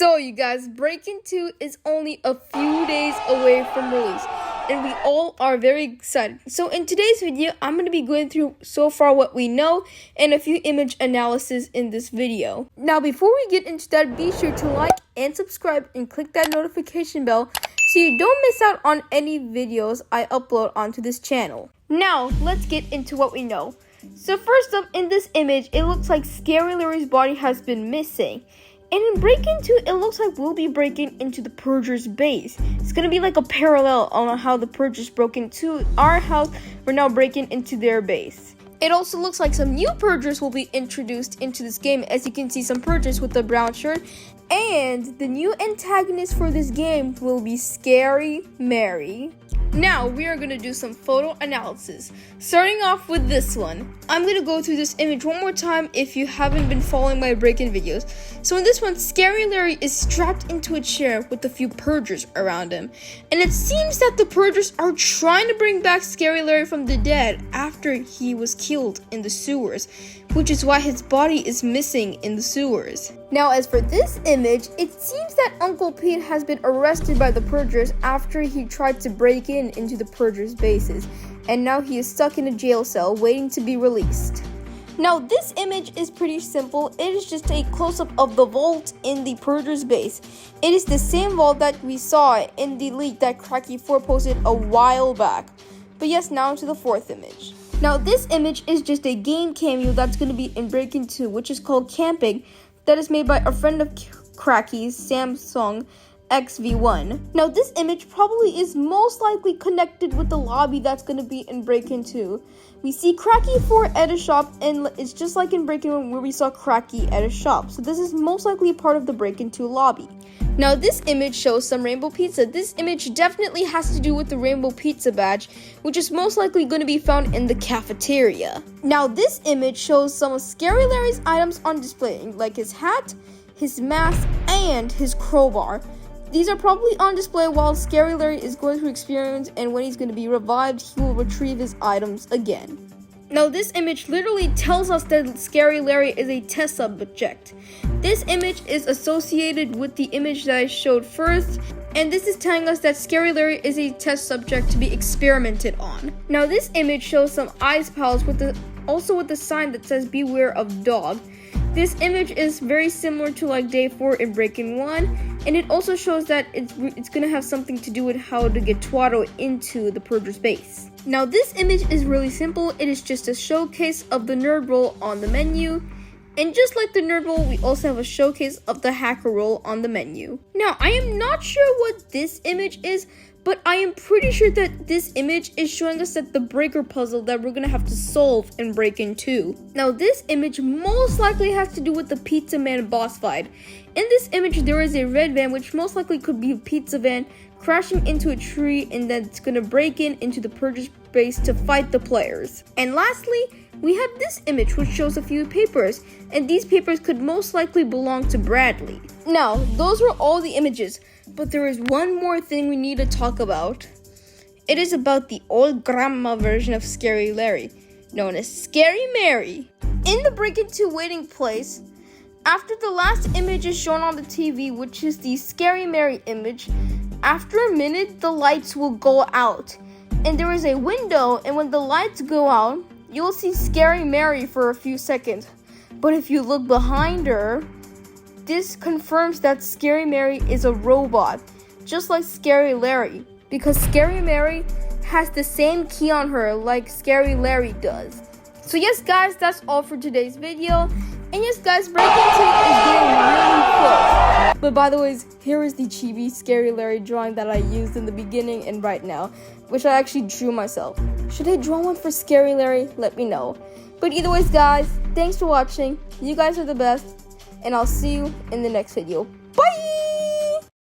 So you guys, Breaking 2 is only a few days away from release, and we all are very excited. So in today's video, I'm going to be going through so far what we know and a few image analysis in this video. Now before we get into that, be sure to like and subscribe and click that notification bell so you don't miss out on any videos I upload onto this channel. Now let's get into what we know. So first up, in this image, it looks like Scary Larry's body has been missing. And in Breaking 2, it looks like we'll be breaking into the Purger's base. It's going to be like a parallel on how the Purgers broke into our house. We're now breaking into their base. It also looks like some new Purgers will be introduced into this game. As you can see, some Purgers with the brown shirt. And the new antagonist for this game will be Scary Mary. Now, we are going to do some photo analysis. Starting off with this one. I'm going to go through this image one more time if you haven't been following my break-in videos. So in this one, Scary Larry is strapped into a chair with a few Purgers around him. And it seems that the Purgers are trying to bring back Scary Larry from the dead after he was killed in the sewers, which is why his body is missing in the sewers. Now, as for this image, it seems that Uncle Pete has been arrested by the Purgers after he tried to break into the Purgers' bases, and now he is stuck in a jail cell waiting to be released. Now, this image is pretty simple. It is just a close-up of the vault in the Purgers' base. It is the same vault that we saw in the leak that Cracky4 posted a while back. But yes, now to the fourth image. Now, this image is just a game cameo that's going to be in Breaking 2, which is called Camping, that is made by a friend of Cracky's, Samsung XV1. Now, this image probably is most likely connected with the lobby that's going to be in Breaking 2. We see Cracky4 at a shop, and it's just like in Breaking 1 where we saw Cracky at a shop. So this is most likely a part of the Breaking 2 lobby. Now, this image shows some rainbow pizza. This image definitely has to do with the rainbow pizza badge, which is most likely going to be found in the cafeteria. Now, this image shows some of Scary Larry's items on display, like his hat, his mask, and his crowbar. These are probably on display while Scary Larry is going through experiments, and when he's going to be revived, he will retrieve his items again. Now, this image literally tells us that Scary Larry is a test subject. This image is associated with the image that I showed first, and this is telling us that Scary Larry is a test subject to be experimented on. Now, this image shows some ice pals with the sign that says "Beware of Dog." This image is very similar to like Day 4 in Breaking 1, and it also shows that it's going to have something to do with how to get Twaddle into the Purger's base. Now, this image is really simple. It is just a showcase of the nerd roll on the menu. And just like the nerd roll, we also have a showcase of the hacker roll on the menu. Now, I am not sure what this image is, but I am pretty sure that this image is showing us that the breaker puzzle that we're going to have to solve in Breaking 2. Now, this image most likely has to do with the Pizza Man boss fight. In this image, there is a red van, which most likely could be a pizza van, crashing into a tree, and then it's going to break into the Purger's base to fight the players. And lastly, we have this image, which shows a few papers, and these papers could most likely belong to Bradley. Now, those were all the images, but there is one more thing we need to talk about. It is about the old grandma version of Scary Larry, known as Scary Mary. In the Breaking 2 waiting place, after the last image is shown on the TV, which is the Scary Mary image, after a minute, the lights will go out. And there is a window, and when the lights go out, you will see Scary Mary for a few seconds. But if you look behind her, this confirms that Scary Mary is a robot, just like Scary Larry, because Scary Mary has the same key on her like Scary Larry does. So yes, guys, that's all for today's video. And yes, guys, Breaking 2 is getting really close. But by the way, here is the chibi Scary Larry drawing that I used in the beginning and right now, which I actually drew myself. Should I draw one for Scary Larry? Let me know. But either ways, guys, thanks for watching. You guys are the best. And I'll see you in the next video. Bye!